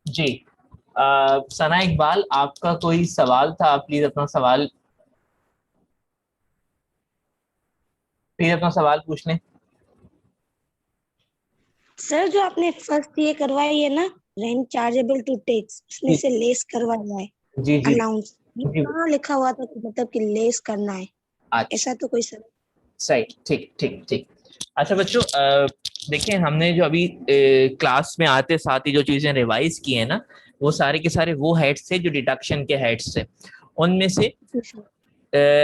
जी। सना इकबाल, आपका कोई सवाल था? प्लीज अपना सवाल पूछ लें। सर जो आपने फर्स्ट ये करवाई है ना, रेंट चार्जेबल टू टैक्स, उसमें जी से लेस करवाना है जी जी अलाउंस, ये जी। कहाँ लिखा हुआ था कि मतलब कि लेस करना है? अच्छा, ऐसा तो कोई सर। सही, ठीक ठीक ठीक। अच्छा बच्चों, देखिए हमने जो अभी क्लास में आते साथ ही जो चीजें रिवाइज की है ना, वो सारे के सारे वो हेड्स थे जो डिडक्शन के हेड्स थे। उनमें से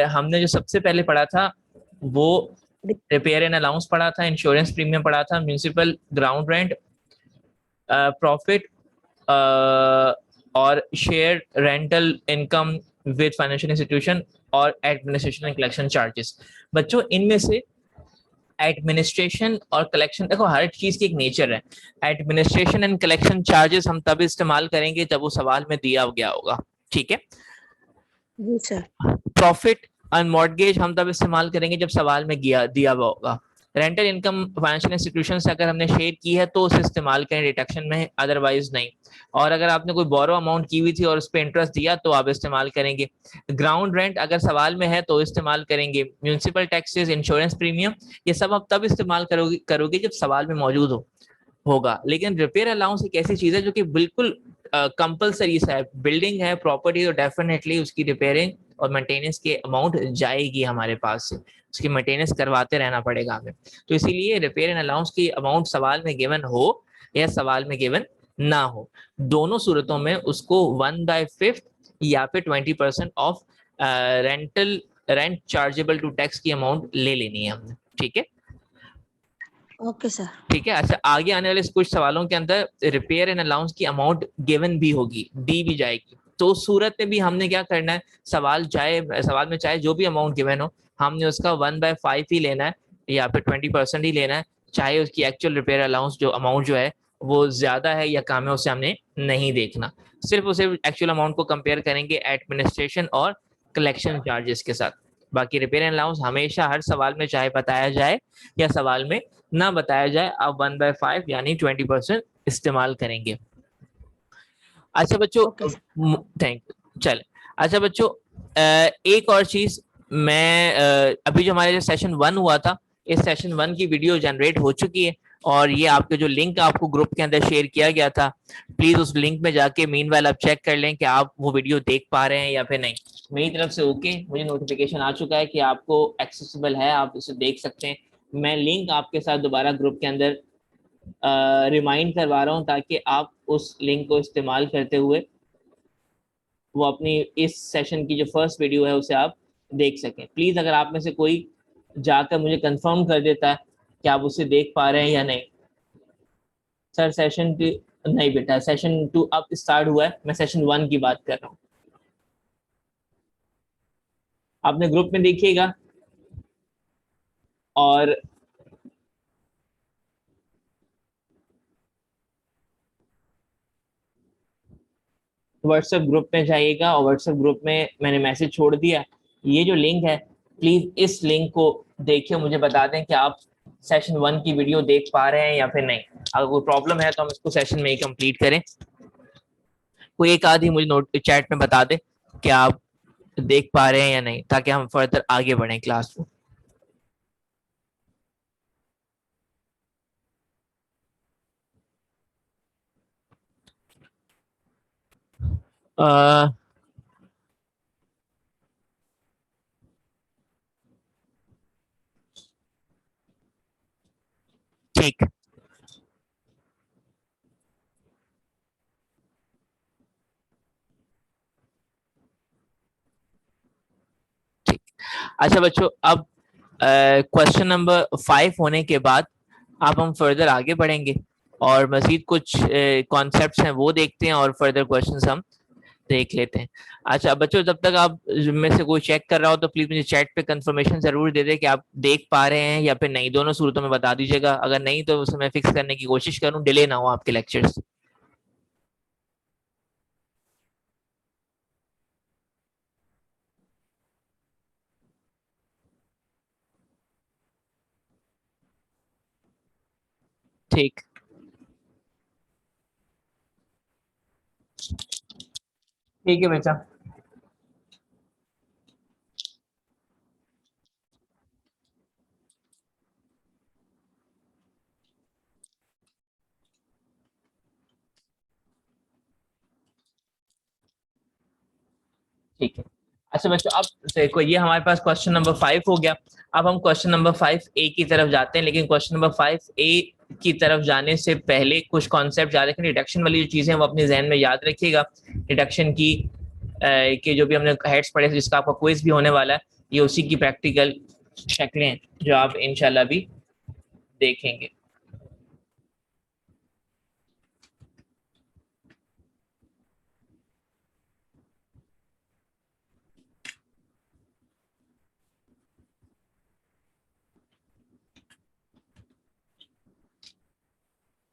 हमने जो सबसे पहले पढ़ा था वो रिपेयर एंड अलाउंस पढ़ा था, इंश्योरेंस प्रीमियम पढ़ा था, म्यूनिसिपल ग्राउंड रेंट, प्रॉफिट और share rental income with financial institution और एडमिनिस्ट्रेशन एंड कलेक्शन चार्जेस। बच्चों इनमें से एडमिनिस्ट्रेशन और कलेक्शन, देखो हर चीज की एक नेचर है। एडमिनिस्ट्रेशन एंड कलेक्शन चार्जेस हम तब इस्तेमाल करेंगे जब वो सवाल में दिया गया होगा, ठीक है। जी सर। प्रॉफिट और मॉर्गेज हम तब इस्तेमाल करेंगे जब सवाल में दिया हुआ होगा। रेंटल इनकम फाइनेंशियल इंस्टीट्यूशन से अगर हमने शेयर की है तो उसे इस्तेमाल करें डिडक्शन में, अदरवाइज नहीं। और अगर आपने कोई बोरो अमाउंट की हुई थी और उस पर इंटरेस्ट दिया तो आप इस्तेमाल करेंगे। ग्राउंड रेंट अगर सवाल में है तो इस्तेमाल करेंगे। म्यूनिसिपल टैक्सेस, इंश्योरेंस प्रीमियम, ये सब आप तब इस्तेमाल करोगे जब सवाल में मौजूद होगा। लेकिन रिपेयर अलाउंस एक ऐसी चीज है जो कि बिल्कुल कंपलसरी सा है। बिल्डिंग है, प्रॉपर्टी, तो डेफिनेटली उसकी रिपेयरिंग और मेंटेनेंस की अमाउंट जाएगी हमारे पास से, उसकी मेंटेनेंस करवाते रहना पड़ेगा हमें। तो इसीलिए रिपेयर एंड अलाउंस की अमाउंट सवाल में गिवन हो या सवाल में गिवन ना हो, दोनों सूरतों में उसको 1/5 या फिर 20% ऑफ रेंट चार्जेबल टू टैक्स की अमाउंट ले लेनी है हमने, ठीक है। Okay sir. ठीक है। अच्छा, आगे आने वाले कुछ सवालों के अंदर रिपेयर एंड अलाउंस की अमाउंट गिवन भी होगी, दी भी जाएगी। तो उस सूरत में भी हमने क्या करना है, सवाल में चाहे जो भी अमाउंट गिवन हो, हमने उसका 1/5 ही लेना है या फिर 20% ही लेना है। चाहे उसकी एक्चुअल रिपेयर अलाउंस जो अमाउंट जो है वो ज्यादा है या कम है, उसे हमने नहीं देखना। सिर्फ उसे एक्चुअल अमाउंट को कंपेयर करेंगे एडमिनिस्ट्रेशन और कलेक्शन चार्जेस के साथ। बाकी रिपेयर एंड अलाउंस हमेशा हर सवाल में चाहे बताया जाए या सवाल में ना बताया जाए, आप 1/5 यानी 20% इस्तेमाल करेंगे। अच्छा बच्चों, ओके सर। Thank you. चले, अच्छा बच्चों, एक और चीज, मैं अभी जो हमारे जो सेशन 1 हुआ था, इस सेशन 1 की वीडियो जनरेट हो चुकी है और ये आपके जो लिंक आपको ग्रुप के अंदर शेयर किया गया था, प्लीज उस लिंक में जाके मीनवाइल आप चेक कर लें कि आप वो वीडियो देख पा रहे हैं या फिर नहीं। मेरी तरफ से ओके, मुझे नोटिफिकेशन आ चुका है कि आपको एक्सेसिबल है, आप इसे देख सकते हैं। मैं लिंक आपके साथ दोबारा ग्रुप के अंदर रिमाइंड करवा रहा हूँ ताकि आप उस लिंक को इस्तेमाल करते हुए वो अपनी इस सेशन की जो फर्स्ट वीडियो है उसे आप देख सकें। प्लीज अगर आप में से कोई जाकर मुझे कंफर्म कर देता है कि आप उसे देख पा रहे हैं या नहीं। सर सेशन 2 नहीं बेटा, सेशन 2 अब स्टार्ट हुआ है, मैं सेशन 1 की बात कर रहा हूँ। आपने ग्रुप में देखिएगा और व्हाट्सएप ग्रुप में जाइएगा और व्हाट्सएप ग्रुप में मैंने मैसेज छोड़ दिया। ये जो लिंक है, प्लीज इस लिंक को देखिए, मुझे बता दें कि आप सेशन 1 की वीडियो देख पा रहे हैं या फिर नहीं। अगर कोई प्रॉब्लम है तो हम इसको सेशन में ही कंप्लीट करें। कोई एक आधी मुझे नोट चैट में बता दे कि आप देख पा रहे हैं या नहीं, ताकि हम फर्दर आगे बढ़ें क्लास में। ठीक। अच्छा बच्चों, अब क्वेश्चन नंबर 5 होने के बाद अब हम फर्दर आगे बढ़ेंगे और मजीद कुछ कॉन्सेप्ट्स हैं वो देखते हैं और फर्दर क्वेश्चंस हम देख लेते हैं। अच्छा बच्चों, जब तक आप में से कोई चेक कर रहा हो तो प्लीज मुझे चैट पे कंफर्मेशन जरूर दे दे कि आप देख पा रहे हैं या फिर नहीं। दोनों सूरतों में बता दीजिएगा, अगर नहीं तो उसे मैं फिक्स करने की कोशिश करूं, डिले ना हो आपके लेक्चर्स। ठीक, ठीक है बेटा। ठीक है। अच्छा बच्चों, अब देखो ये हमारे पास क्वेश्चन नंबर 5 हो गया। अब हम क्वेश्चन नंबर 5A की तरफ जाते हैं, लेकिन क्वेश्चन नंबर 5A की तरफ जाने से पहले कुछ कॉन्सेप्ट याद रखें। डिडक्शन वाली जो चीजें हैं वो अपने जहन में याद रखिएगा। डिडक्शन की के जो भी हमने हेड्स पढ़े थे, जिसका आपका क्विज भी होने वाला है, ये उसी की प्रैक्टिकल शक्लें हैं जो आप इंशाल्लाह भी देखेंगे।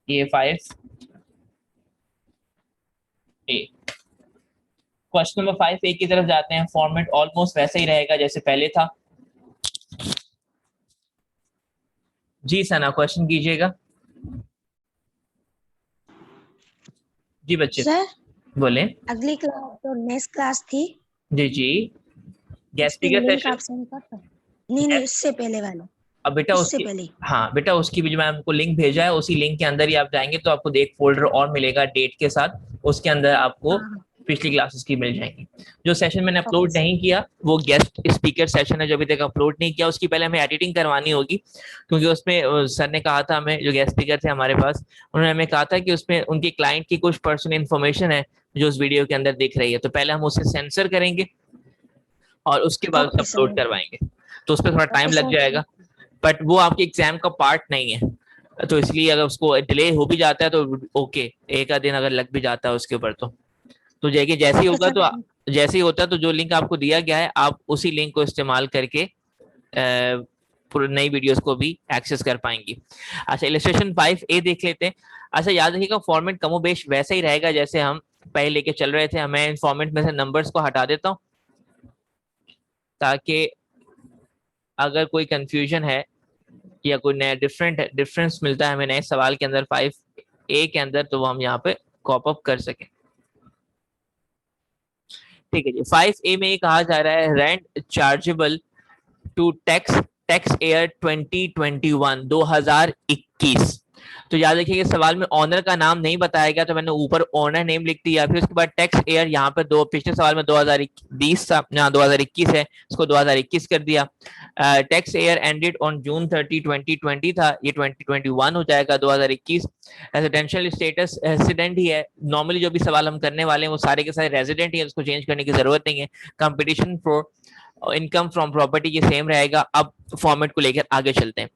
ये 5A, क्वेश्चन नंबर 5A की तरफ जाते हैं। फॉर्मेट ऑलमोस्ट वैसा ही रहेगा जैसे पहले था। जी सना, क्वेश्चन कीजिएगा। जी बच्चे सर बोले। अगली क्लास जो नेक्स्ट क्लास थी जी जी, गेस्ट उसकी स्पीकर लिंक सेशन। आप सेंड कर सकते? नहीं नहीं, उससे पहले वाला, अब बेटा उससे उसकी, पहले। हाँ बेटा उसकी भी जो मैं आपको लिंक भेजा है, उसी लिंक के अंदर ही आप जाएंगे तो आपको एक फोल्डर और मिलेगा डेट के साथ। उसके अंदर आपको हाँ हाँ, पिछली क्लासेस की मिल जाएंगी। जो सेशन मैंने ओके अपलोड सर। नहीं किया वो गेस्ट स्पीकर सेशन है, जो अभी तक अपलोड नहीं किया। उसकी पहले हमें एडिटिंग करवानी होगी, क्योंकि उसमें सर ने कहा था हमें, जो गेस्ट स्पीकर थे हमारे पास, उन्होंने हमें कहा था कि उसमें उनके क्लाइंट की कुछ पर्सनल इन्फॉर्मेशन है जो उस वीडियो के अंदर दिख रही है। तो पहले हम उसे सेंसर करेंगे और उसके बाद उसे ओके अपलोड सर। करवाएंगे। तो उस पर थोड़ा टाइम ओके लग सर। जाएगा, बट वो आपके एग्जाम का पार्ट नहीं है। तो इसलिए अगर उसको डिले हो भी जाता है तो ओके, एक आध दिन अगर लग भी जाता है उसके ऊपर तो जैसे जैसे ही ओके होगा सर। तो जैसे ही होता है तो जो लिंक आपको दिया गया है आप उसी लिंक को इस्तेमाल करके नई वीडियोस को भी एक्सेस कर पाएंगी। अच्छा, इलस्ट्रेशन 5A देख लेते हैं। अच्छा याद रखिएगा, फॉर्मेट कमोबेश वैसा ही रहेगा जैसे हम पहले लेके चल रहे थे। मैं इन फॉर्मेट में से नंबर्स को हटा देता हूँ ताकि अगर कोई कंफ्यूजन है या कोई नया डिफरेंस मिलता है हमें नए सवाल के अंदर 5A के अंदर, तो वो हम यहाँ पे कॉप अप कर सकें। ठीक है जी, 5A में ये कहा जा रहा है rent chargeable to tax tax year 2021 2021। तो याद रखिए कि सवाल में ऑनर का नाम नहीं बताया गया, तो मैंने ऊपर ऑनर नेम लिख दिया। फिर उसके बाद टैक्स ईयर, यहाँ पे दो पिछले सवाल में 2020 था, यहाँ 2021 है, इसको 2021 कर दिया। Tax year ended on June 30 2020 था, ये 2021 हो जाएगा 2021। रेजिडेंशियल स्टेटस रेजिडेंट ही है। नॉर्मली जो भी सवाल हम करने वाले हैं वो सारे के सारे रेजिडेंट ही है, उसको चेंज करने की जरूरत नहीं है। Competition for income from property ये सेम रहेगा। अब फॉर्मेट को लेकर आगे चलते हैं।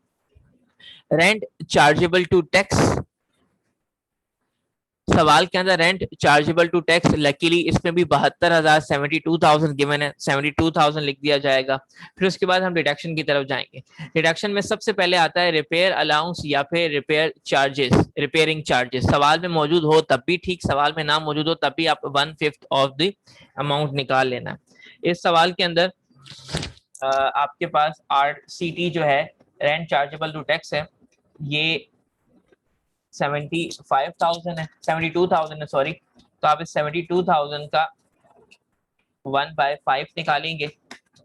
रेंट चार्जेबल टू टैक्स, सवाल के अंदर rent chargeable to tax, luckily इसमें भी 72,000 72,000 गिवन है, 72,000 लिख दिया जाएगा। फिर उसके बाद हम डिडक्शन की तरफ जाएंगे। डिडक्शन में सबसे पहले आता है रिपेयर अलाउंस या फिर रिपेयर चार्जेस, रिपेयरिंग चार्जेस। सवाल में मौजूद हो तब भी ठीक, सवाल में ना मौजूद हो तब भी आप 1/5 ऑफ द अमाउंट निकाल लेना। इस सवाल के अंदर आपके पास RCT जो है, रेंट चार्जेबल टू टैक्स है, ये 75,000 है, 72,000 है सॉरी। तो आप इस 72,000 का 1/5 निकालेंगे,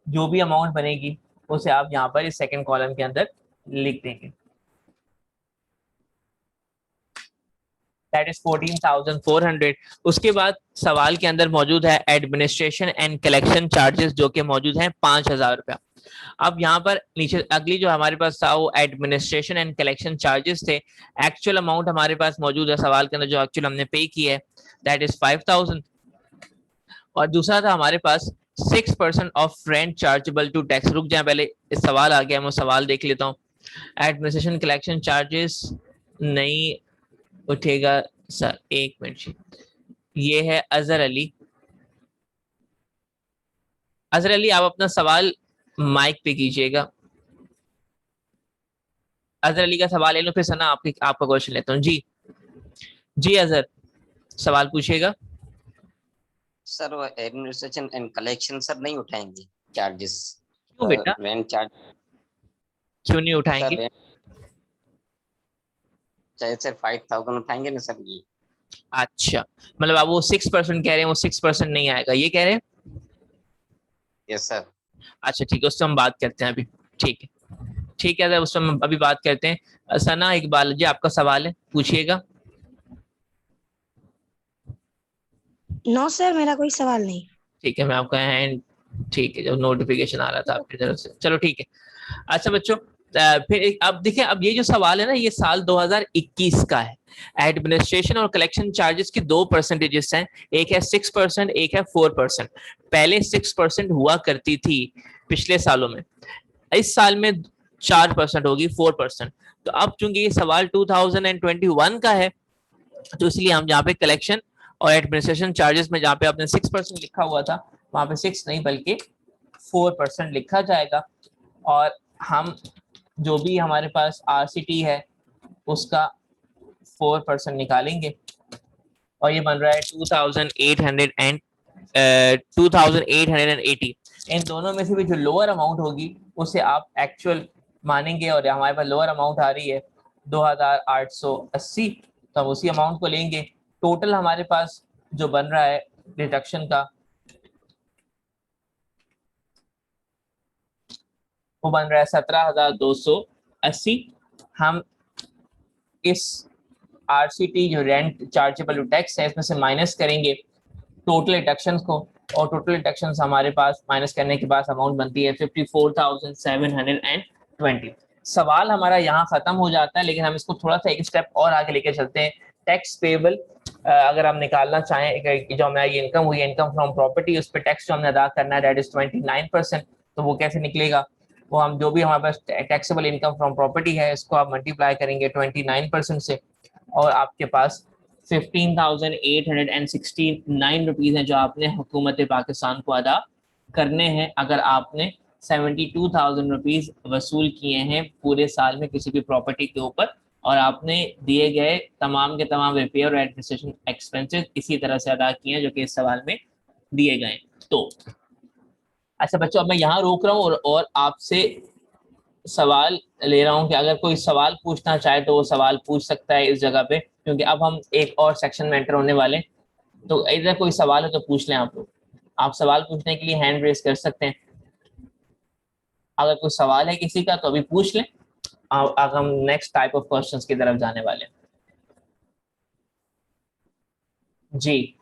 जो भी अमाउंट बनेगी उसे आप यहाँ पर इस सेकंड कॉलम के अंदर लिख देंगे। That is 14,400। उसके बाद सवाल के अंदर मौजूद है एडमिनिस्ट्रेशन एंड कलेक्शन चार्जेस, जो कि मौजूद हैं 5,000 रुपया। अब यहाँ पर नीचे अगली जो हमारे पास था वो एडमिनिस्ट्रेशन एंड कलेक्शन चार्जेस थे। एक्चुअल अमाउंट हमारे पास मौजूद है सवाल के अंदर, जो एक्चुअल हमने पे की है, दैट इज 5,000। और दूसरा था हमारे पास 6% of rent chargeable to tax. रुक जाए, पहले इस सवाल आ गया, मैं सवाल देख लेता हूँ। एडमिनिस्ट्रेशन कलेक्शन चार्जेस नहीं उठेगा सर, एक मिनट। ये है अजहर अली। अजहर अली, आप अपना सवाल माइक पे कीजिएगा। अजहर अली का सवाल ले लो, फिर सना आपका क्वेश्चन लेता हूँ। जी जी अजहर, सवाल पूछिएगा। सर वो एडमिनिस्ट्रेशन एंड कलेक्शन सर नहीं उठाएंगे चार्जेस, क्यों बेटा, रेंट चार्ज क्यों नहीं सर, उठाएंगे? रेंट चाहे सर 5,000 उठाएंगे ना सर ये। अच्छा, मतलब आप वो 6% कह रहे हैं, वो 6% नहीं आएगा ये कह रहे हैं? Yes sir. अच्छा ठीक है, उससे हम बात करते हैं अभी। ठीक है ठीक है, उससे हम अभी बात करते हैं। सना इकबाल जी, आपका सवाल है, पूछिएगा। नो सर, मेरा कोई सवाल नहीं। ठीक है, मैं आपका हैंड, ठीक है, जो नोटिफिकेशन आ रहा था आपकी तरफ से, चलो ठीक है। अच्छा बच्चों, फिर अब देखिए, अब ये जो सवाल है ना, ये साल 2021 का है। एडमिनिस्ट्रेशन और कलेक्शन चार्जेस की दो परसेंटेजेस हैं, एक है 6%, एक है 4%। पहले 6% हुआ करती थी पिछले सालों में, इस साल में 4% होगी, 4%। तो अब चूंकि ये सवाल 2021 का है, तो इसलिए हम जहाँ पे कलेक्शन और एडमिनिस्ट्रेशन चार्जेस में जहाँ पे आपने 6% लिखा हुआ था, वहां पे 6 नहीं बल्कि 4% लिखा जाएगा। और हम जो भी हमारे पास आरसीटी है उसका 4% निकालेंगे, और ये बन रहा है 2880। इन दोनों में से भी जो लोअर अमाउंट होगी उसे आप एक्चुअल मानेंगे, और हमारे पास लोअर अमाउंट आ रही है 2880, तो हम उसी अमाउंट को लेंगे। टोटल हमारे पास जो बन रहा है डिडक्शन का, वो बन रहा है 17,280। हम इस आरसीटी जो रेंट चार्जेबल टैक्स है इसमें से माइनस करेंगे टोटल डिडक्शंस को, और टोटल डिडक्शंस हमारे पास माइनस करने के बाद अमाउंट बनती है 54,720। सवाल हमारा यहाँ खत्म हो जाता है, लेकिन हम इसको थोड़ा सा एक स्टेप और आगे लेके चलते हैं। टैक्स पेबल अगर हम निकालना चाहें, जो हमारी इनकम हुई, इनकम फ्रॉम प्रॉपर्टी, उस पर टैक्स जो हमने अदा करना है दैट इज 29%। तो वो कैसे निकलेगा? वो हम जो भी हमारे पास टैक्सेबल इनकम फ्रॉम प्रॉपर्टी है इसको आप मल्टीप्लाई करेंगे 29% से, और आपके पास 15,869 रुपीज हैं जो आपने हुकूमत पाकिस्तान को अदा करने हैं, अगर आपने 72,000 रुपीज वसूल किए हैं पूरे साल में किसी भी प्रॉपर्टी के ऊपर, और आपने दिए गए तमाम के तमाम रिपेयर और एडमिनिस्ट्रेशन एक्सपेंसेस इसी तरह से अदा किए हैं जो कि इस सवाल में दिए गए। तो अच्छा बच्चों, अब मैं यहाँ रोक रहा हूँ और आपसे सवाल ले रहा हूँ कि अगर कोई सवाल पूछना चाहे तो वो सवाल पूछ सकता है इस जगह पे, क्योंकि अब हम एक और सेक्शन में एंटर होने वाले। तो इधर कोई सवाल है तो पूछ लें आप लोग। आप सवाल पूछने के लिए हैंड रेज कर सकते हैं। अगर कोई सवाल है किसी का तो अभी पूछ लें, अब हम नेक्स्ट टाइप ऑफ क्वेश्चंस की तरफ जाने वाले हैं। जी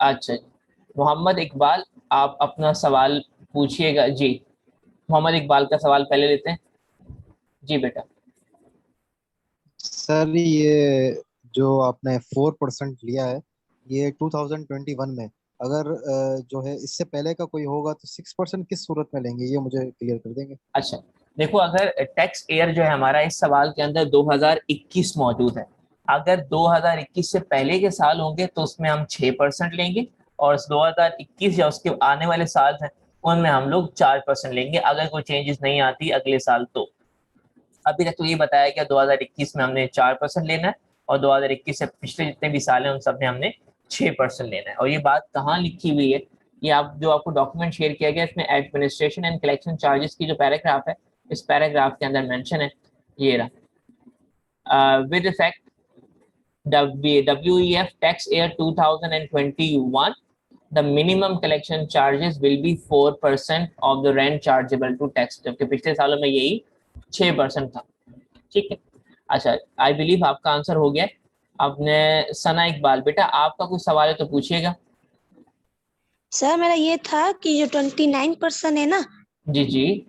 अच्छा, मोहम्मद इकबाल, आप अपना सवाल पूछिएगा। जी मोहम्मद इकबाल का सवाल पहले लेते हैं। जी बेटा। सर ये जो आपने 4% लिया है ये 2021 में, अगर जो है इससे पहले का कोई होगा तो 6% किस सूरत में लेंगे, ये मुझे क्लियर कर देंगे। अच्छा देखो, अगर टैक्स ईयर जो है हमारा इस सवाल के अंदर 2021 मौजूद है, अगर 2021 से पहले के साल होंगे तो उसमें हम 6% लेंगे, और 2021 या उसके आने वाले साल हैं उनमें हम लोग 4% लेंगे, अगर कोई चेंजेस नहीं आती अगले साल तो। अभी तक तो ये बताया गया 2021 में हमने 4% लेना है, और 2021 से पिछले जितने भी साल हैं उन सब में हमने 6% लेना है। और ये बात कहाँ लिखी हुई है? ये आप जो आपको डॉक्यूमेंट शेयर किया गया इसमें एडमिनिस्ट्रेशन एंड कलेक्शन चार्जेस की जो पैराग्राफ है, इस पैराग्राफ के अंदर मेंशन है, ये रहा, with effect WEF tax year 2021, the minimum collection charges will be 4% of the rent chargeable to tax, जबकि पिछले सालों में यही 6% था। ठीक है, अच्छा आई बिलीव आपका आंसर हो गया। आपने सना इकबाल, बेटा आपका कुछ सवाल है तो पूछिएगा। सर मेरा ये था कि जो 29% है ना, जी जी,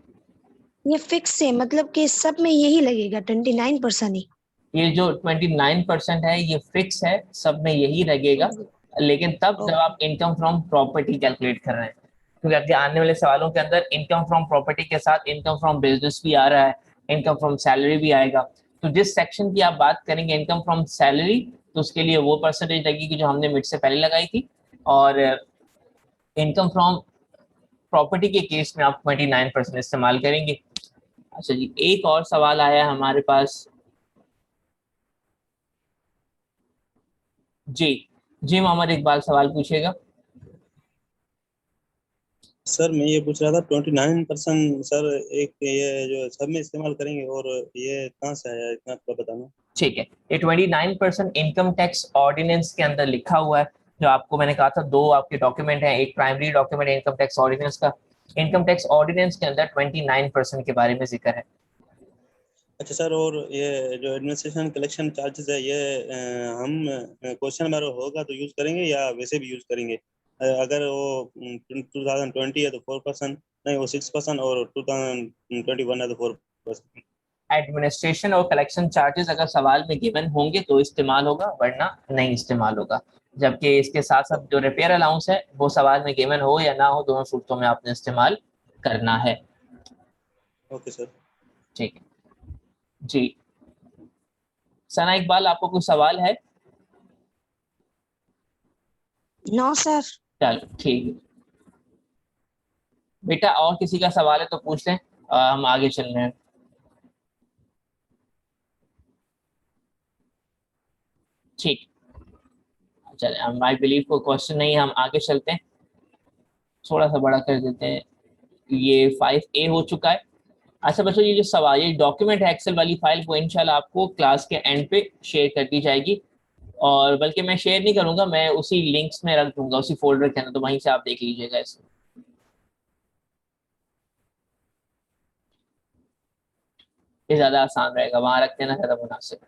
ये फिक्स है, मतलब कि सब में यही लगेगा 29% ही। ये जो 29% है ये फिक्स है, सब में यही लगेगा। लेकिन तब जब आप इनकम फ्रॉम प्रॉपर्टी कैलकुलेट कर रहे हैं, क्योंकि आपके आने वाले सवालों के अंदर इनकम फ्रॉम प्रॉपर्टी के साथ इनकम फ्रॉम बिजनेस भी आ रहा है, इनकम फ्रॉम सैलरी भी आएगा। तो जिस सेक्शन की आप बात करेंगे इनकम फ्रॉम सैलरी, तो उसके लिए वो परसेंटेज लगेगी जो हमने मिड से पहले लगाई थी, और इनकम फ्रॉम प्रॉपर्टी के केस में आप 29% इस्तेमाल करेंगे। अच्छा जी, एक और सवाल आया है हमारे पास। जी जी मोहम्मद इकबाल सवाल पूछिएगा। सर मैं ये पूछ रहा था 29% सर, एक ये जो सब में इस्तेमाल करेंगे, और ये कहाँ से आया इतना थोड़ा बताना। ठीक है, ये 29% इनकम टैक्स ऑर्डिनेंस के अंदर लिखा हुआ है, जो आपको मैंने कहा था दो आपके डॉक्यूमेंट हैं, एक primary document income tax ordinance का, इनकम टैक्स ऑर्डिनेंस के अंदर 29% के बारे में जिक्र है। अच्छा सर, और ये जो एडमिनिस्ट्रेशन कलेक्शन चार्जेस है, ये हम क्वेश्चन में होगा तो यूज करेंगे या वैसे भी यूज करेंगे? अगर वो 2020 है तो 4%, नहीं वो 6%, और 2021 है तो 4%। एडमिनिस्ट्रेशन और कलेक्शन चार्जेस अगर सवाल में गिवन होंगे तो इस्तेमाल होगा, वरना नहीं इस्तेमाल होगा। जबकि इसके साथ साथ जो रिपेयर अलाउंस है वो सवाल में गिवन हो या ना हो, दोनों सूरतों में आपने इस्तेमाल करना है। Okay sir. ठीक है जी। सना इकबाल, आपको कोई सवाल है? No sir. चलो ठीक है बेटा, और किसी का सवाल है तो पूछ लें, हम आगे चल रहे हैं। ठीक, चले, आई बिलीव को क्वेश्चन नहीं है, हम आगे चलते हैं, थोड़ा सा बड़ा कर देते हैं। ये 5A हो चुका है। अच्छा बच्चों, ये जो सवाल, ये डॉक्यूमेंट है एक्सेल वाली फाइल, वो इंशाल्लाह आपको क्लास के एंड पे शेयर कर दी जाएगी, और बल्कि मैं शेयर नहीं करूंगा, मैं उसी लिंक्स में रख दूंगा, उसी फोल्डर के अंदर, तो वहीं से आप देख लीजिएगा इसको। ये ज्यादा आसान रहेगा, वहां रख देना ज्यादा मुनासिब।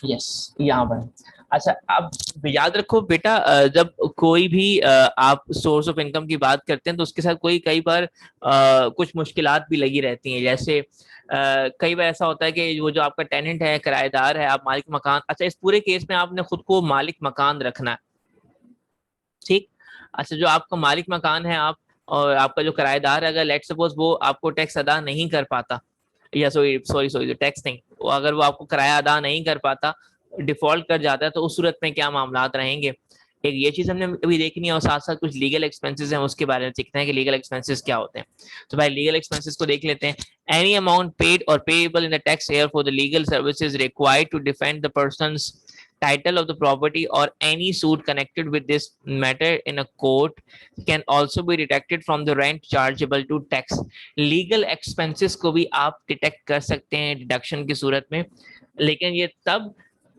यस, यहाँ पर। अच्छा, अब याद रखो बेटा, जब कोई भी आप सोर्स ऑफ इनकम की बात करते हैं तो उसके साथ कोई कई बार कुछ मुश्किलात भी लगी रहती हैं। जैसे कई बार ऐसा होता है कि वो जो आपका टेनेंट है, किराएदार है, आप मालिक मकान, अच्छा इस पूरे केस में आपने खुद को मालिक मकान रखना है, ठीक। अच्छा, जो आपका मालिक मकान है, आप और आपका जो किराएदार है, अगर लेट सपोज वो आपको टैक्स अदा नहीं कर पाता, या सॉरी टैक्स नहीं, अगर वो आपको किराया अदा नहीं कर पाता, डिफॉल्ट कर जाता है, तो उस सूरत में क्या मामलात रहेंगे, एक ये चीज हमने अभी देखनी है, और साथ साथ कुछ लीगल एक्सपेंसेस हैं उसके बारे में सीखते हैं कि लीगल एक्सपेंसेस क्या होते हैं। तो भाई लीगल एक्सपेंसेस को देख लेते हैं। एनी अमाउंट पेड और payable in the tax year for the legal services required to defend the persons title of the property or any suit connected with this matter in a court can also be deducted from the rent chargeable to tax. Legal expenses को भी आप detect कर सकते हैं deduction की सूरत में, लेकिन ये तब,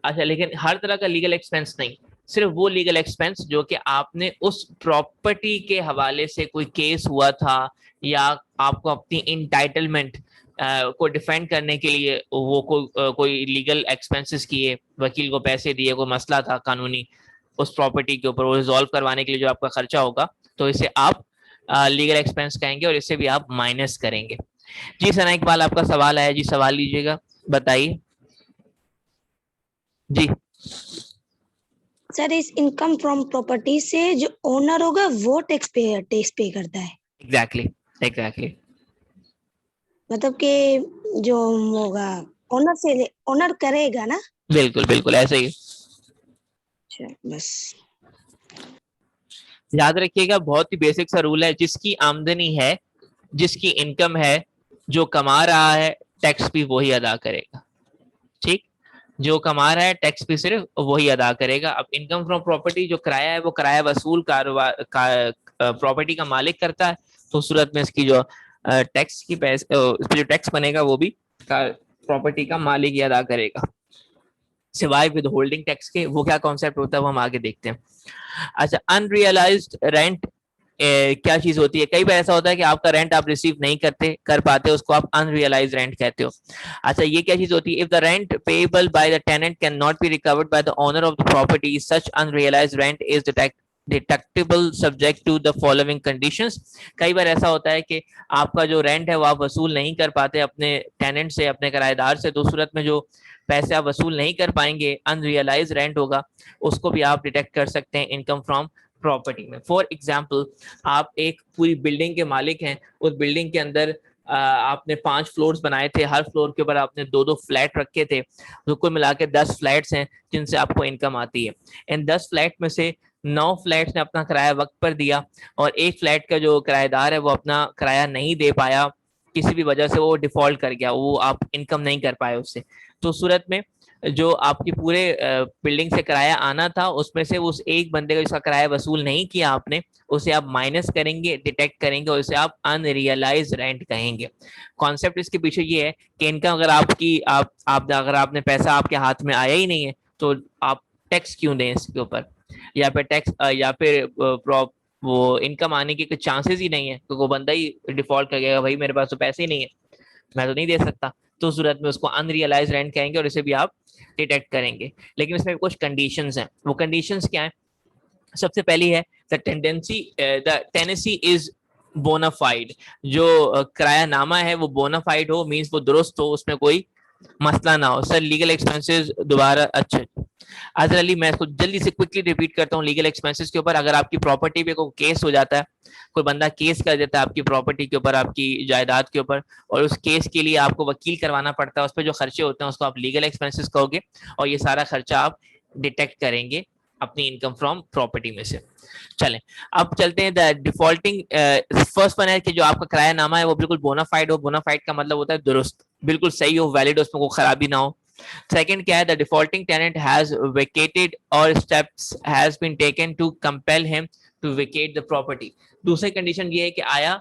अच्छा लेकिन हर तरह का लीगल एक्सपेंस नहीं, सिर्फ वो लीगल एक्सपेंस जो कि आपने उस प्रॉपर्टी के हवाले से कोई केस हुआ था, या आपको अपनी इंटाइटलमेंट को डिफेंड करने के लिए वो कोई लीगल एक्सपेंसेस किए, वकील को पैसे दिए, कोई मसला था कानूनी उस प्रॉपर्टी के ऊपर, वो रिजॉल्व करवाने के लिए जो आपका खर्चा होगा, तो इसे आप लीगल एक्सपेंस कहेंगे और इसे भी आप माइनस करेंगे। जी सना इकबाल, आपका सवाल आया जी, सवाल लीजिएगा, बताइए जी। सर, इस इनकम फ्रॉम प्रॉपर्टी से जो ओनर होगा वो टैक्स पे करता है? एग्जैक्टली मतलब कि जो होगा ओनर करेगा ना? बिल्कुल ऐसे ही। अच्छा, बस याद रखिएगा, बहुत ही बेसिक सा रूल है, जिसकी आमदनी है, जिसकी इनकम है, जो कमा रहा है, टैक्स भी वही अदा करेगा, ठीक। जो कमा रहा है टैक्स भी सिर्फ वही अदा करेगा। अब इनकम फ्रॉम प्रॉपर्टी जो किराया है, वो किराया वसूल कारोबार का प्रॉपर्टी का मालिक करता है, तो सूरत में इसकी जो टैक्स की पैसे, इस पर जो टैक्स बनेगा वो भी प्रॉपर्टी का मालिक ही अदा करेगा, सिवाय विद होल्डिंग टैक्स के। वो क्या कॉन्सेप्ट होता है वो हम आगे देखते हैं। अच्छा, अनरियलाइज्ड रेंट क्या चीज होती है? कई बार ऐसा होता है कि आपका रेंट आप रिसीव नहीं कर पाते, उसको आप अनरियलाइज रेंट कहते हो। अच्छा, ये क्या चीज होती है? If the rent payable by the tenant can not be recovered by the owner of the property, such unrealised rent is deductible subject to the following conditions. कई बार ऐसा होता है कि आपका जो रेंट है वो आप वसूल नहीं कर पाते अपने टेनेंट से, अपने किराएदार से, तो सूरत में जो पैसे आप वसूल नहीं कर पाएंगे, अनरियलाइज रेंट होगा, उसको भी आप डिटेक्ट कर सकते हैं इनकम फ्रॉम प्रॉपर्टी में। फॉर एग्जाम्पल, आप एक पूरी बिल्डिंग के मालिक हैं, उस बिल्डिंग के अंदर आपने 5 फ्लोर्स बनाए थे, हर फ्लोर के ऊपर आपने 2-2 फ्लैट रखे थे, तो कुल मिला के 10 फ्लैट्स हैं जिनसे आपको इनकम आती है। इन 10 फ्लैट में से 9 फ्लैट्स ने अपना किराया वक्त पर दिया और एक फ्लैट का जो किराएदार है वो अपना किराया नहीं दे पाया, किसी भी वजह से वो डिफॉल्ट कर गया, वो आप इनकम नहीं कर पाए उससे। तो सूरत में जो आपकी पूरे बिल्डिंग से किराया आना था उसमें से उस एक बंदे का जिसका किराया वसूल नहीं किया आपने, उसे आप माइनस करेंगे, डिटेक्ट करेंगे और उसे आप अनरियलाइज रेंट कहेंगे। कॉन्सेप्ट इसके पीछे ये है कि इनकम अगर आपकी आप अगर आपने पैसा आपके हाथ में आया ही नहीं है तो आप टैक्स क्यों दें इसके ऊपर, या फिर टैक्स या फिर वो इनकम आने के कुछ चांसेस ही नहीं है, तो वो बंदा ही डिफॉल्ट कर गया, भाई मेरे पास तो पैसे ही नहीं है, मैं तो नहीं दे सकता। तो सूरत में उसको अनरियलाइज रेंट कहेंगे और इसे भी आप डिटेक्ट करेंगे। लेकिन इसमें कुछ कंडीशंस हैं। वो कंडीशंस क्या है? सबसे पहली है द टेनेंसी इज बोनाफाइड। जो किरायानामा है वो बोनाफाइड हो, मींस वो दुरुस्त हो, उसमें कोई मसला ना हो। सर लीगल एक्सपेंसेस दोबारा, अच्छा अजहर अली, मैं इसको जल्दी से क्विकली रिपीट करता हूँ लीगल एक्सपेंसेस के ऊपर। अगर आपकी प्रॉपर्टी पे कोई केस हो जाता है, कोई बंदा केस कर देता है आपकी प्रॉपर्टी के ऊपर, आपकी जायदाद के ऊपर, और उस केस के लिए आपको वकील करवाना पड़ता है, उस पर जो खर्चे होते हैं उसको आप लीगल एक्सपेंसेस कहोगे, और ये सारा खर्चा आप डिटेक्ट करेंगे अपनी इनकम फ्रॉम प्रॉपर्टी में से। चलें अब चलते हैं द डिफॉल्टिंग। फर्स्ट वन है कि जो आपका किरायानामा है वो बिल्कुल बोनाफाइड हो। बोनाफाइड का मतलब होता है दुरुस्त, बिल्कुल सही हो, वैलिड, उसमें कोई खराबी ना हो। सेकंड क्या है? The defaulting tenant has vacated और steps has been taken to compel him to vacate the property. दूसरी कंडीशन ये है कि आया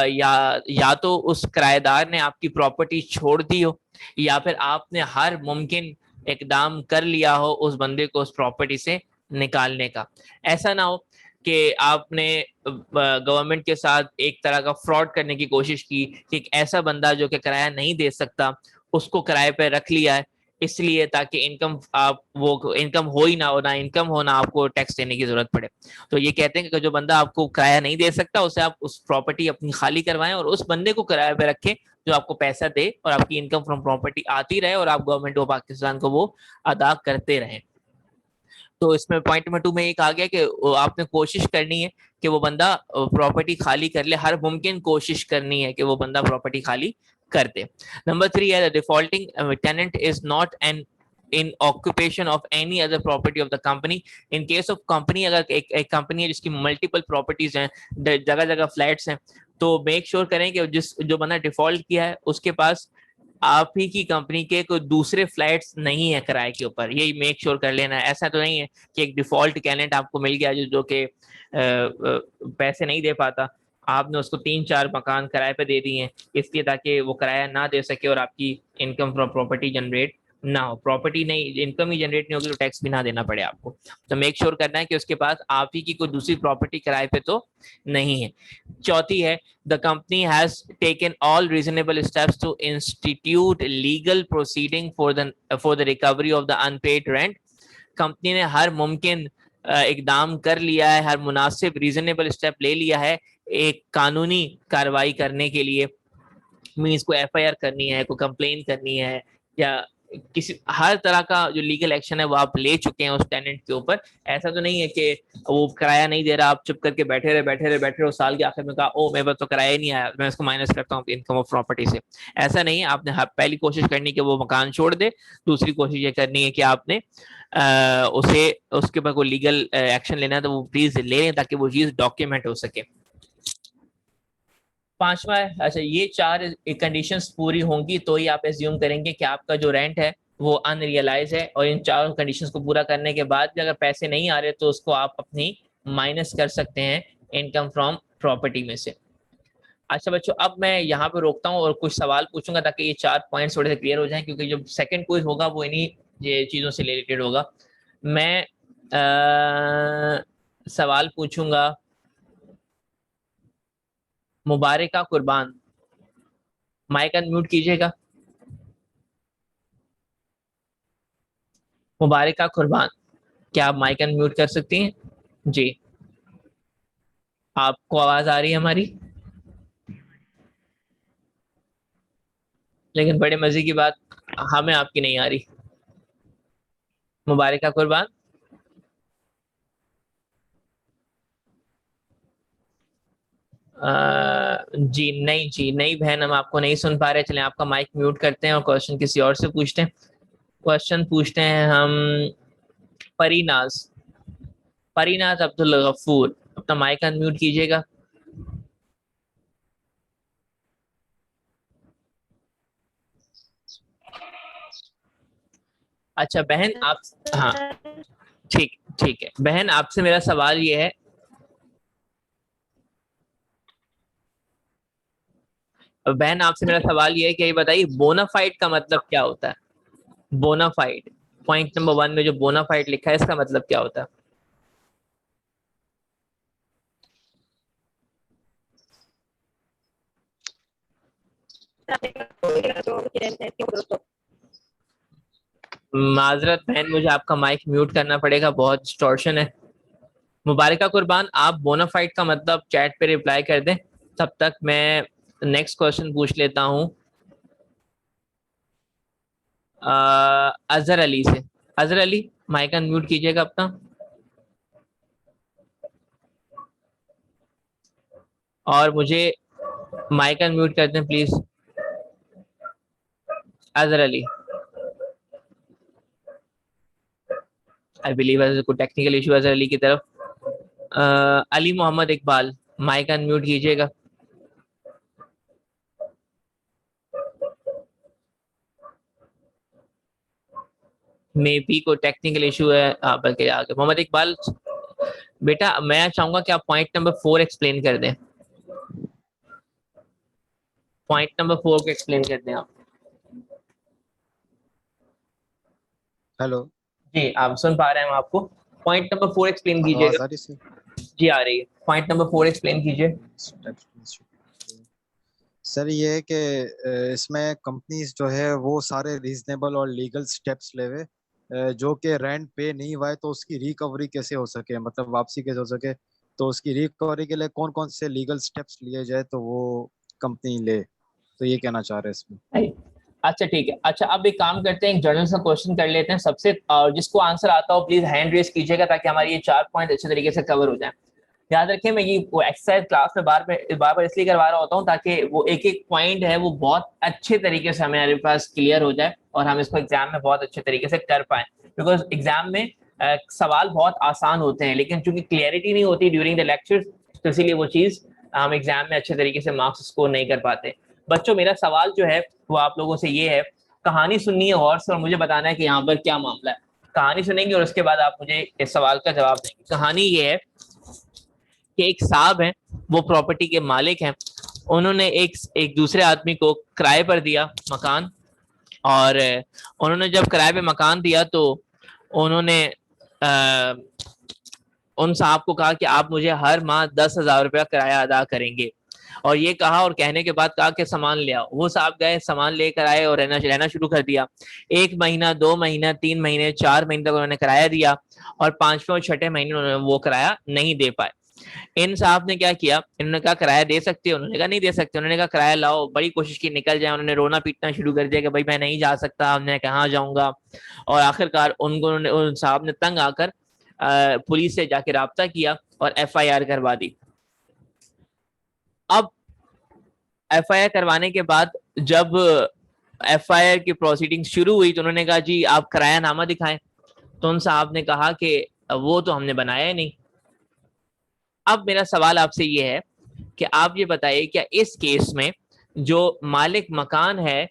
या तो उस किराएदार ने आपकी प्रॉपर्टी छोड़ दी हो, या फिर आपने हर मुमकिन इकदाम कर लिया हो उस बंदे को उस प्रॉपर्टी से निकालने का। ऐसा ना हो कि आपने गवर्नमेंट के साथ एक तरह का फ्रॉड करने की कोशिश की कि एक ऐसा बंदा जो कि किराया नहीं दे सकता उसको किराए पे रख लिया है, इसलिए ताकि इनकम आप वो इनकम हो ही ना हो, ना इनकम हो, ना आपको टैक्स देने की जरूरत पड़े। तो ये कहते हैं कि जो बंदा आपको किराया नहीं दे सकता उसे आप उस प्रॉपर्टी अपनी खाली करवाएं और उस बंदे को किराए पे रखें जो आपको पैसा दे और आपकी इनकम फ्रॉम प्रॉपर्टी आती रहे और आप गवर्नमेंट ऑफ पाकिस्तान को वो अदा करते रहें। तो इसमें पॉइंट नंबर 2 में एक आ गया कि आपने कोशिश करनी है कि वो बंदा प्रॉपर्टी खाली कर ले, हर मुमकिन कोशिश करनी है कि वो बंदा प्रॉपर्टी खाली कर दे। नंबर 3 है the defaulting tenant is not an in occupation of any other property of the company. In case of company, अगर एक कंपनी है जिसकी मल्टीपल प्रॉपर्टीज हैं, जगह जगह फ्लैट्स हैं, तो मेक श्योर करें कि जो बंदा डिफॉल्ट किया है उसके पास आप ही की कंपनी के कोई दूसरे फ्लैट्स नहीं है किराए के ऊपर, यही मेक श्योर कर लेना है। ऐसा तो नहीं है कि एक डिफॉल्ट टेनेंट आपको मिल गया जो कि पैसे नहीं दे पाता, आपने उसको 3-4 मकान किराए पे दे दिए हैं इसलिए ताकि वो किराया ना दे सके और आपकी इनकम फ्रॉम प्रॉपर्टी जनरेट ना हो। प्रॉपर्टी नहीं, इनकम ही जनरेट नहीं होगी तो टैक्स भी ना देना पड़े आपको। तो मेक श्योर करना है कि उसके पास आप ही की कोई दूसरी प्रॉपर्टी किराए पे तो नहीं है। चौथी है the company has taken all reasonable steps to institute legal proceeding for the recovery of the unpaid rent। Company ने हर मुमकिन इकदाम कर लिया है, हर मुनासिब रीजनेबल स्टेप ले लिया है एक कानूनी कार्रवाई करने के लिए। मीन्स को एफआईआर करनी है, कोई कंप्लेन करनी है, या किसी हर तरह का जो लीगल एक्शन है वो आप ले चुके हैं उस टेनेंट के ऊपर। ऐसा तो नहीं है कि वो किराया नहीं दे रहा, आप चुप करके बैठे रहे साल के आखिर में कहा ओ मेरे पास तो किराया ही नहीं आया, मैं इसको माइनस करता हूँ इनकम ऑफ प्रॉपर्टी से। ऐसा नहीं है, आपने पहली कोशिश करनी कि वो मकान छोड़ दे, दूसरी कोशिश ये करनी है कि आपने उसे उसके ऊपर कोई लीगल एक्शन लेना है तो वो प्लीज ले लें ताकि वो चीज डॉक्यूमेंट हो सके। पांचवा, अच्छा ये 4 कंडीशंस पूरी होंगी तो ही आप एज्यूम करेंगे कि आपका जो रेंट है वो अनरियलाइज है, और इन 4 कंडीशंस को पूरा करने के बाद भी अगर पैसे नहीं आ रहे तो उसको आप अपनी माइनस कर सकते हैं इनकम फ्रॉम प्रॉपर्टी में से। अच्छा बच्चों, अब मैं यहाँ पे रोकता हूँ और कुछ सवाल पूछूंगा ताकि ये 4 पॉइंट्स थोड़े से क्लियर हो जाएं, क्योंकि जो सेकंड क्विज होगा वो इन्हीं ये चीजों से रिलेटेड होगा। मैं सवाल पूछूंगा मुबारका कुर्बान, माइक अनम्यूट कीजिएगा। मुबारका कुर्बान, क्या आप माइक अनम्यूट कर सकती हैं? जी आपको आवाज आ रही है हमारी? लेकिन बड़े मजे की बात, हमें आपकी नहीं आ रही। मुबारक का कुर्बान। जी नहीं बहन, हम आपको नहीं सुन पा रहे। चलें आपका माइक म्यूट करते हैं और क्वेश्चन किसी और से पूछते हैं। क्वेश्चन पूछते हैं हम परीनाज। परीनाज अब्दुल गफूर, अपना माइक अनम्यूट कीजिएगा। अच्छा बहन आप, हाँ ठीक ठीक है बहन, आपसे मेरा सवाल ये है, बहन आपसे मेरा सवाल ये है कि ये बताइए बोनाफाइड का मतलब क्या होता है? बोनाफाइड, पॉइंट नंबर 1 में जो बोनाफाइड लिखा है इसका मतलब क्या होता है? माजरत बहन, मुझे आपका माइक म्यूट करना पड़ेगा, बहुत डिस्टॉर्शन है। मुबारका कुर्बान, आप बोनाफाइड का मतलब चैट पे रिप्लाई कर दें, तब तक मैं नेक्स्ट क्वेश्चन पूछ लेता हूं अजहर अली से। अजहर अली, माइक अनम्यूट कीजिएगा अपना और मुझे माइक अनम्यूट कर दें please. Azhar Ali, I believe कोई टेक्निकल इशू अजहर अली की तरफ। अली मोहम्मद इकबाल, माइक अनम्यूट कीजिएगा। मे बी कोई टेक्निकल इशू है, बल्कि आगे मोहम्मद इकबाल बेटा, मैं चाहूंगा कि आप पॉइंट नंबर 4 एक्सप्लेन कर दें। पॉइंट नंबर 4 को एक्सप्लेन कर दें आप। हेलो, जी आप सुन पा रहे हैं हम आपको। पॉइंट नंबर 4 एक्सप्लेन आवाज कीजिएगा। आ रही सर? जी आ रही है, पॉइंट नंबर 4 एक्सप्लेन कीजिए। सर ये है कि इसमें कंपनीज जो है वो सारे रीजनेबल और लीगल स्टेप्स लेवे, जो कि रेंट पे नहीं हुआ है तो उसकी रिकवरी कैसे हो सके, मतलब वापसी कैसे हो सके, तो उसकी रिकवरी के लिए कौन कौन से लीगल स्टेप्स लिए जाए तो वो कंपनी ले, तो ये कहना चाह रहे हैं इसमें। अच्छा ठीक है। अच्छा अब एक काम करते हैं, एक जर्नल सा क्वेश्चन कर लेते हैं सबसे, जिसको आंसर आता हो प्लीज हैंड रेज कीजिएगा ताकि हमारी ये 4 पॉइंट अच्छे तरीके से कवर हो जाए। याद रखें, मैं ये वो एक्सरसाइज क्लास में बार बार इसलिए करवा रहा होता हूँ ताकि वो एक एक पॉइंट है वो बहुत अच्छे तरीके से हमारे पास क्लियर हो जाए और हम इसको एग्जाम में बहुत अच्छे तरीके से कर पाए। बिकॉज एग्जाम में सवाल बहुत आसान होते हैं लेकिन चूंकि क्लियरिटी नहीं होती ड्यूरिंग द लेक्चर, तो इसीलिए वो चीज हम एग्जाम में अच्छे तरीके से मार्क्स स्कोर नहीं कर पाते। बच्चों मेरा सवाल जो है वो आप लोगों से ये है, कहानी सुननी है गौर से और मुझे बताना है कि यहाँ पर क्या मामला है। कहानी सुनेंगे और उसके बाद आप मुझे इस सवाल का जवाब देंगे। कहानी ये है कि एक साहब हैं, वो प्रॉपर्टी के मालिक हैं, उन्होंने एक दूसरे आदमी को किराए पर दिया मकान, और उन्होंने जब किराए पे मकान दिया तो उन्होंने उन साहब को कहा कि आप मुझे हर माह 10,000 रुपया किराया अदा करेंगे, और ये कहा और कहने के बाद कहा कि सामान ले आओ। वो साहब गए, सामान लेकर आए और रहना शुरू कर दिया। 1 महीना, 2 महीना, 3 महीने, 4 महीने तक उन्होंने किराया दिया और 5वें और 6ठे महीने उन्होंने वो किराया नहीं दे पाए। इन साहब ने क्या किया, इन्होंने कहा किराया दे सकते हो, उन्होंने कहा नहीं दे सकते। उन्होंने कहा किराया लाओ, बड़ी कोशिश की निकल जाए, उन्होंने रोना पीटना शुरू कर दिया कि भाई मैं नहीं जा सकता, हमने कहाँ जाऊंगा। और आखिरकार उन साहब ने तंग आकर पुलिस से जाके राब्ता किया और FIR करवा दी। अब FIR करवाने के बाद जब FIR की प्रोसीडिंग शुरू हुई तो उन्होंने कहा जी आप किराया नामा दिखाएं, तो उन साहब ने कहा कि वो तो हमने बनाया ही नहीं। अब मेरा सवाल आपसे ये है कि आप ये बताइए, क्या इस केस में जो मालिक मकान है,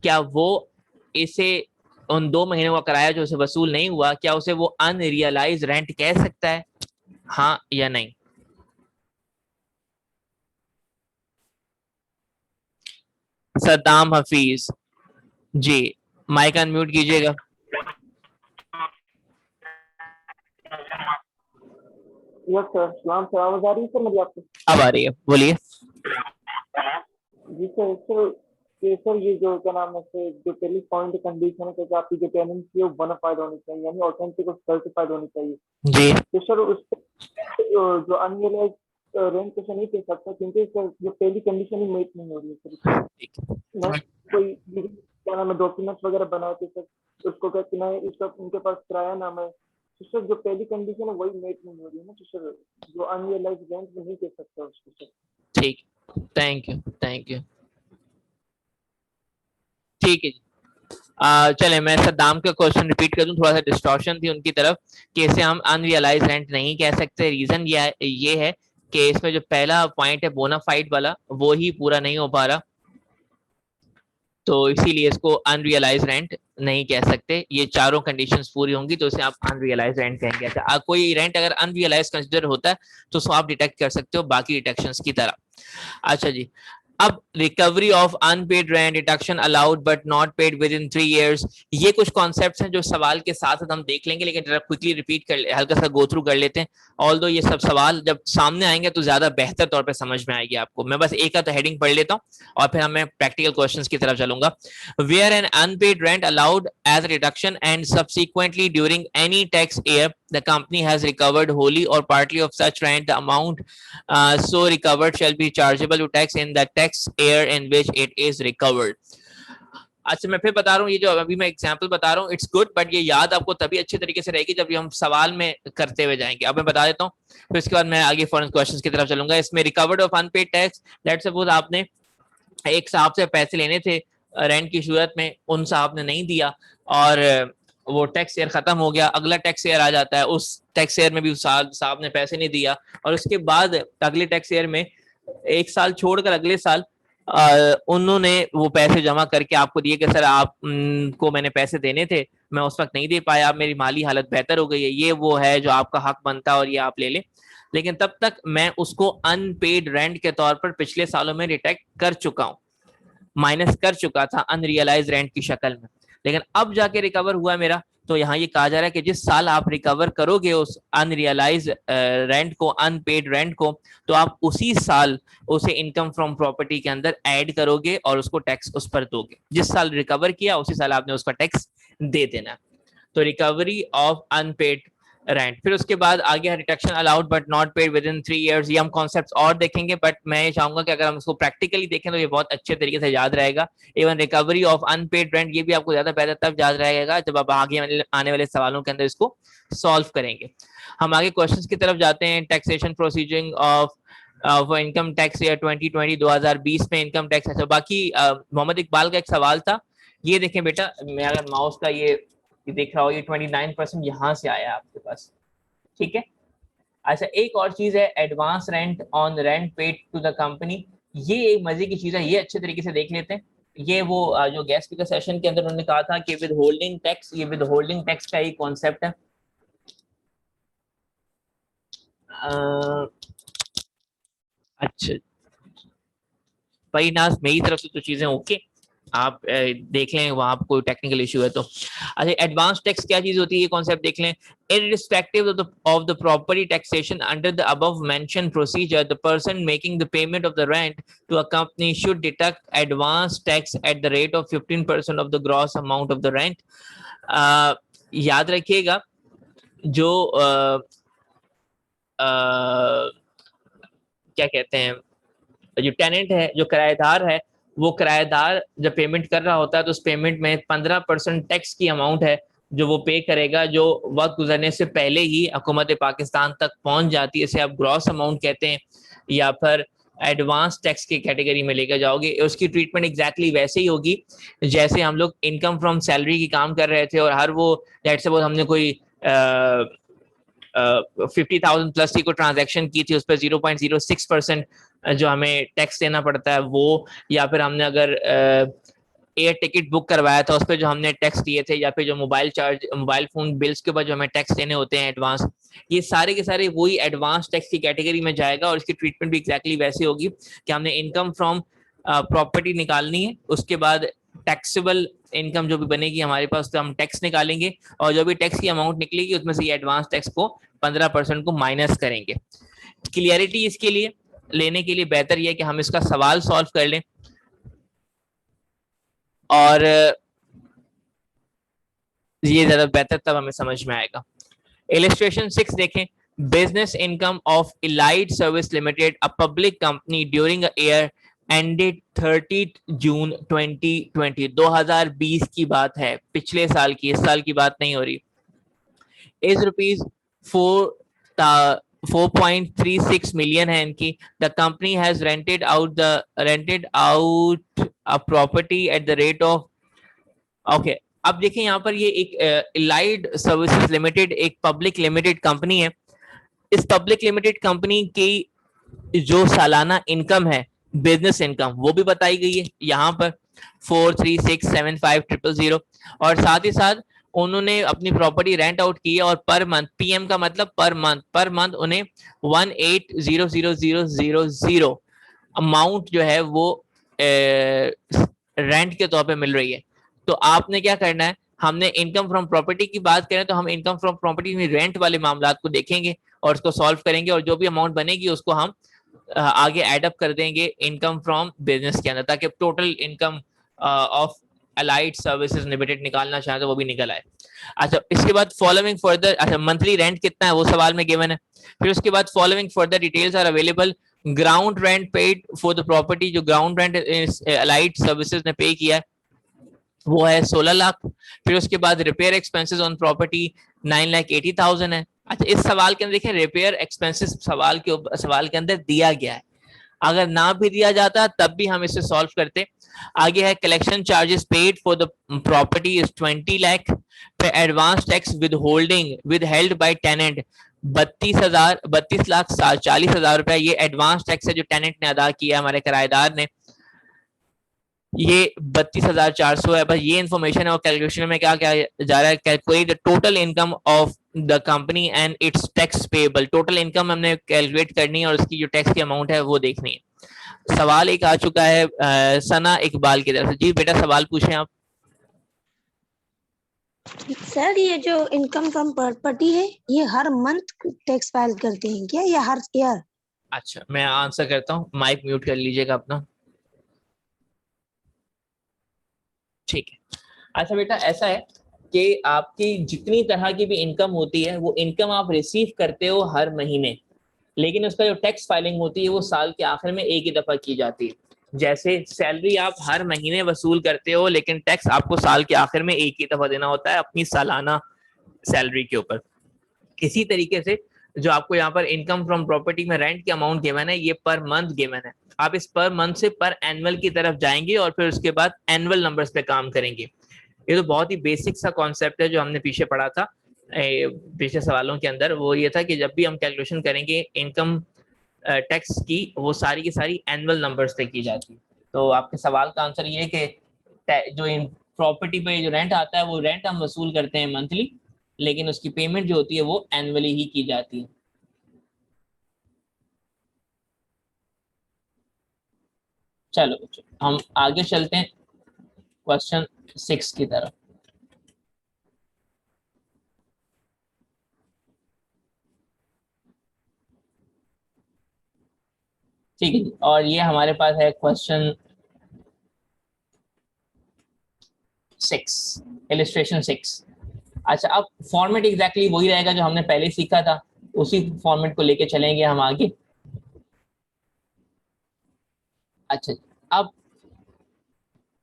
क्या वो इसे उन 2 महीनों का किराया जो उसे वसूल नहीं हुआ, क्या उसे वो अनरियलाइज रेंट कह सकता है, हाँ या नहीं? सद्दाम हफीज जी, माइक अनम्यूट कीजिएगा। यस सर, सलाम सर, आवाज आ रही है सर मेरी आपको? अब आ रही है, बोलिए। जी सर ये जो क्या नाम है सर, जो पहली पॉइंट कंडीशन है कि आपकी जो टेनेंसी है वो बोनाफाइड होनी चाहिए, यानी ऑथेंटिक और सर्टिफाइड होनी चाहिए। जी तो सर उस जो अनरियलाइज रेंट क्वेश्चन नहीं दे सकता क्योंकि सर जो पहली कंडीशन ही मीट नहीं हो रही है सर। ठीक है। ना कोई क्या नाम है डॉक्यूमेंट्स वगैरह बनाए थे सर, उसको क्या कि ना इसका उनके पास किराया नाम है, तो सर जो पहली कंडीशन है वही मीट नहीं हो रही है ना, तो सर जो अनरियलाइज्ड रेंट में नहीं दे सकता उसको सर। ठीक, थैंक यू, थैंक यू। ठीक है जी। चले मैं सद्दाम का क्वेश्चन रिपीट कर दूं, थोड़ा सा डिस्टॉर्शन थी उनकी तरफ कि इसे हम अनरियलाइज रेंट नहीं कह सकते। रीजन ये है कि इसमें जो पहला पॉइंट है बोनाफाइड वाला वो ही पूरा नहीं हो पा रहा, तो इसीलिए इसको अनरियलाइज रेंट नहीं कह सकते। ये चारों कंडीशंस पूरी होंगी तो इसे आप अनरियलाइज रेंट कहेंगे। अच्छा, कोई रेंट अगर अनरियलाइज कंसिडर होता है तो उसको आप डिटेक्ट कर सकते हो बाकी डिटेक्शंस की तरह। अच्छा जी, अब recovery of unpaired rent, deduction allowed but not paid with in 3 years, ये कुछ कॉन्सेप्ट्स हैं जो सवाल के साथ साथ हम देख लेंगे, लेकिन जरा क्विकली रिपीट कर हल्का सा गो थ्रू कर लेते हैं। ऑल्दो ये सब सवाल जब सामने आएंगे तो ज्यादा बेहतर तौर पे समझ में आएगी आपको। मैं बस एक तो हेडिंग पढ़ लेता हूँ और फिर मैं प्रैक्टिकल क्वेश्चंस की तरफ चलूंगा। Where an unpaid rent allowed as reduction and subsequently during any tax year the company has recovered wholly or partly of such rent, the amount so recovered shall be chargeable to tax in the tax year in which it is recovered. अच्छा, मैं फिर बता रहा हूँ, ये जो अभी मैं एग्जांपल बता रहा हूँ इट्स गुड, बट ये याद आपको तभी अच्छे तरीके से रहेगी जब ये हम सवाल में करते हुए जाएंगे। अब मैं बता देता हूँ, फिर इसके बाद मैं आगे फॉरेन क्वेश्चंस की तरफ चलूंगा। इसमें recovered of unpaired tax, let's suppose आपने एक साहब से पैसे लेने थे रेंट की सूरत में, उन साहब ने नहीं दिया और वो टैक्स ईयर खत्म हो गया, अगला टैक्स ईयर आ जाता है, उस टैक्स ईयर में भी साहब ने पैसे नहीं दिया और उसके बाद अगले टैक्स ईयर में एक साल छोड़कर अगले साल उन्होंने वो पैसे जमा करके आपको दिए कि सर आप को मैंने पैसे देने थे, मैं उस वक्त नहीं दे पाया, अब मेरी माली हालत बेहतर हो गई है, ये वो है जो आपका हक बनता है और ये आप ले लें। लेकिन तब तक मैं उसको अनपेड रेंट के तौर पर पिछले सालों में डिटेक्ट कर चुका हूँ, माइनस कर चुका था अनरियलाइज रेंट की शक्ल में, लेकिन अब जाके रिकवर हुआ मेरा। तो यहाँ ये कहा जा रहा है कि जिस साल आप रिकवर करोगे उस अनरियलाइज रेंट को, अनपेड रेंट को, तो आप उसी साल उसे इनकम फ्रॉम प्रॉपर्टी के अंदर ऐड करोगे और उसको टैक्स उस पर दोगे। जिस साल रिकवर किया उसी साल आपने उसका टैक्स दे देना। तो रिकवरी ऑफ अनपेड रेंट। फिर उसके बाद आगे है reduction allowed but not paid with in 3 years। ये हम कॉन्सेप्ट्स और देखेंगे, बट मैं ये चाहूंगा कि अगर हम इसको प्रैक्टिकली देखें तो ये बहुत अच्छे तरीके से याद रहेगा। Even recovery of unpaired rent, ये भी आपको ज्यादा बेहतर तब याद रहेगा जब आप आगे आने वाले सवालों के अंदर इसको सॉल्व करेंगे। हम आगे क्वेश्चन की तरफ जाते हैं। Taxation proceedings of income tax year 2020 2020 में इनकम टैक्स। अच्छा, बाकी मोहम्मद इकबाल का एक सवाल था, ये देखें बेटा, मैं अगर माउस का ये देख रहा हो, ये 29% यहाँ से आया आपके पास, ठीक है। अच्छा, एक और चीज है advance rent on rent paid to the company. ये एक मजे की चीज है, ये अच्छे तरीके से देख लेते हैं। ये वो जो गेस्ट स्पीकर सेशन के अंदर उन्होंने कहा था कि विद होल्डिंग टैक्स, ये विद होल्डिंग टैक्स का एक कॉन्सेप्ट है। अच्छा भाई नाज, मेरी तरफ से तो चीजें ओके, आप देख लें वहां कोई टेक्निकल इशू है तो। अच्छा, एडवांस टैक्स क्या चीज होती है, ये कॉन्सेप्ट देख लें। Irrespective of the property taxation under the above mentioned procedure, the person making the payment of the rent to a company should deduct advance tax at the rate of 15% of the gross amount of the rent. याद रखिएगा, जो क्या कहते हैं, जो tenant है, जो किराएदार है, वो किराएदार जब पेमेंट कर रहा होता है तो उस पेमेंट में 15% टैक्स की अमाउंट है जो वो पे करेगा, जो वक्त गुजरने से पहले ही हुकूमत पाकिस्तान तक पहुंच जाती है। इसे आप ग्रॉस अमाउंट कहते हैं या फिर एडवांस टैक्स की कैटेगरी में लेकर जाओगे। उसकी ट्रीटमेंट एग्जैक्टली वैसे ही होगी जैसे हम लोग इनकम फ्रॉम सैलरी की काम कर रहे थे और हर वो लेट्स सपोज हमने कोई 50,000 प्लस की कोई ट्रांजैक्शन की थी, उस पर 0.06% जो हमें टैक्स देना पड़ता है वो, या फिर हमने अगर एयर टिकट बुक करवाया था उस पर जो हमने टैक्स दिए थे, या फिर जो मोबाइल फोन बिल्स के ऊपर जो हमें टैक्स देने होते हैं एडवांस, ये सारे के सारे वही एडवांस टैक्स की कैटेगरी में जाएगा। और इसकी ट्रीटमेंट भी एग्जैक्टली वैसे होगी कि हमने इनकम फ्रॉम प्रॉपर्टी निकालनी है, उसके बाद टैक्सेबल इनकम जो भी बनेगी हमारे पास तो हम टैक्स निकालेंगे और जो भी टैक्स की अमाउंट निकलेगी उसमें से एडवांस टैक्स को 15% को माइनस करेंगे। क्लियरिटी इसके लिए लेने के लिए बेहतर यह है कि हम इसका सवाल सॉल्व कर लें और ये ज्यादा बेहतर तब हमें समझ में आएगा। इलस्ट्रेशन 6 देखें। business income of Elite Service Limited, a public company, during a year ended 30th June 2020, 2020 की बात है, पिछले साल की, इस साल की बात नहीं हो रही, is rupees 4.36 million है इनकी. The company has rented out a property at the rate of, okay, अब देखिए यहाँ पर ये एक Elite Services Limited एक पब्लिक लिमिटेड कंपनी है. इस पब्लिक लिमिटेड कंपनी की जो सालाना इनकम है, बिजनेस इनकम, वो भी बताई गई है यहाँ पर 4367500, और साथ ही साथ उन्होंने अपनी प्रॉपर्टी रेंट आउट की है और पर मंथ, पीएम का मतलब पर मंथ उन्हें 180000 अमाउंट जो है वो रेंट के तौर पे मिल रही है. तो आपने क्या करना है, हमने इनकम फ्रॉम प्रॉपर्टी की बात करें तो हम इनकम फ्रॉम प्रॉपर्टी में रेंट वाले मामला को देखेंगे और उसको सॉल्व करेंगे, और जो भी अमाउंट बनेगी उसको हम आगे एड अप कर देंगे इनकम फ्रॉम बिजनेस के अंदर, ताकि total income of allied services limited निकालना चाहे तो वो भी निकल आए. अच्छा, इसके बाद फॉलोइंग फर्दर, अच्छा मंथली रेंट कितना है वो सवाल में गिवन है. फिर उसके बाद following further details are available. Ground rent paid for the property, जो ग्राउंड रेंट अलाइड सर्विसेज ने पे किया है वो है 16 लाख. फिर उसके बाद रिपेयर एक्सपेंसेस ऑन प्रॉपर्टी 9,80,000 है. अच्छा, इस सवाल के अंदर देखिए रिपेयर एक्सपेंसेस सवाल के अंदर दिया गया है, अगर ना भी दिया जाता तब भी हम इसे सॉल्व करते. आगे है collection charges paid for the property is 20 lakh. Pay advance tax withholding withheld by tenant 32,40,40,000 रुपए, ये एडवांस टैक्स है जो टेनेंट ने अदा किया, हमारे किराएदार ने, ये 32,400 है. बस ये इन्फॉर्मेशन है, और कैलकुलेशन में क्या क्या जा रहा है, calculate the total income of the company and it's tax payable. Total income हमने कैलकुलेट करनी है और उसकी जो टैक्स की अमाउंट है वो देखनी है. सवाल एक आ चुका है सना इकबाल की तरफ से. जी बेटा सवाल पूछें आप. सर ये जो इनकम फ्रॉम प्रॉपर्टी है ये हर मंथ टैक्स फाइल करते हैं क्या या हर ईयर? अच्छा, मैं आंसर करता हूँ, माइक म्यूट कर लीजिएगा अपना. ठीक है. अच्छा बेटा, ऐसा है कि आपकी जितनी तरह की भी इनकम होती है वो इनकम आप रिसीव करते हो हर महीने, लेकिन उसका जो टैक्स फाइलिंग होती है वो साल के आखिर में एक ही दफा की जाती है. जैसे सैलरी आप हर महीने वसूल करते हो, लेकिन टैक्स आपको साल के आखिर में एक ही दफा देना होता है अपनी सालाना सैलरी के ऊपर. इसी तरीके से जो आपको यहाँ पर इनकम फ्रॉम प्रॉपर्टी में रेंट की अमाउंट गिवन है, ये पर मंथ गिवन है. आप इस पर मंथ से पर एनुअल की तरफ जाएंगे और फिर उसके बाद एनुअल नंबर्स पे काम करेंगे. ये तो बहुत ही बेसिक सा कॉन्सेप्ट है जो हमने पीछे पढ़ा था पिछले सवालों के अंदर. वो ये था कि जब भी हम कैलकुलेशन करेंगे इनकम टैक्स की, वो सारी की सारी एनुअल नंबर्स पे की जाती है. तो आपके सवाल का आंसर ये है कि जो इन प्रॉपर्टी पे जो रेंट आता है वो रेंट हम वसूल करते हैं मंथली, लेकिन उसकी पेमेंट जो होती है वो एनुअली ही की जाती है. चलो हम आगे चलते हैं क्वेश्चन 6 की तरफ. ठीक है, और ये हमारे पास है क्वेश्चन 6, इलिस्ट्रेशन 6. अच्छा, अब फॉर्मेट एग्जैक्टली वही रहेगा जो हमने पहले सीखा था, उसी फॉर्मेट को लेके चलेंगे हम आगे. अच्छा, अब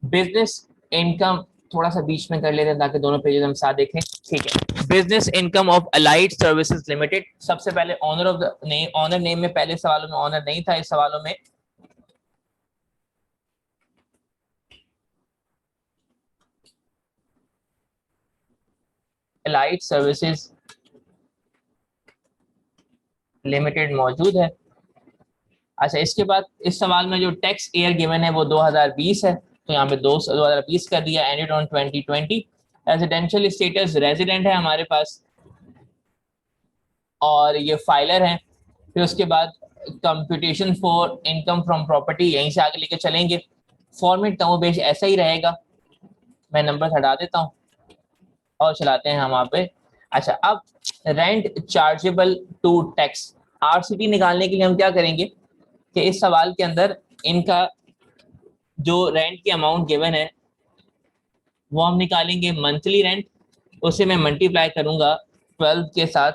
बिजनेस इनकम थोड़ा सा बीच में कर लेते हैं ताकि दोनों पेजेस हम साथ देखें. ठीक है, business income of allied services limited. सबसे पहले owner of the name, owner name में पहले सवालों में ऑनर नहीं था, इस सवालों में अलाइड सर्विसेज लिमिटेड मौजूद है. अच्छा, इसके बाद इस सवाल में जो टैक्स ईयर गिवन है वो 2020 है, तो यहाँ पे 2020 कर दिया. Ended on 2020. Residential status resident है हमारे पास, और ये फाइलर है. फिर उसके बाद computation for income from property, यहीं से आगे लेके चलेंगे. फॉर्मेट कमोबेश ऐसा ही रहेगा. मैं नंबर हटा देता हूँ और चलाते हैं हम वहाँ पे. अच्छा, अब rent chargeable to tax, RCT निकालने के लिए हम क्या करेंगे कि इस सवाल के अंदर इनका जो रेंट की अमाउंट गिवन है वो हम निकालेंगे मंथली रेंट, उसे मैं मल्टीप्लाई करूंगा 12 के साथ,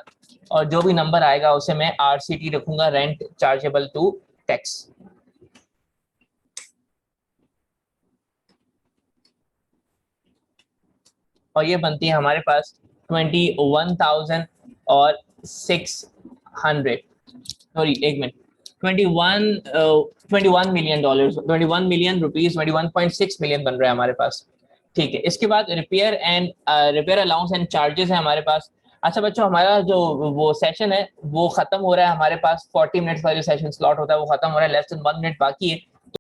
और जो भी नंबर आएगा उसे मैं RCT रखूंगा, रेंट चार्जेबल टू टैक्स। और ये बनती है हमारे पास 21,600, सॉरी एक minute, 21 million dollars, 21 million rupees, 21.6 million बन रहा है हमारे पास। ठीक है, इसके बाद रिपेयर अलाउंस एंड चार्जेस है हमारे पास। अच्छा बच्चों, हमारा जो वो सेशन है वो खत्म हो रहा है, हमारे पास 40 मिनट्स का जो सेशन स्लॉट होता है वो खत्म हो रहा है, लेस देन 1 मिनट बाकी है।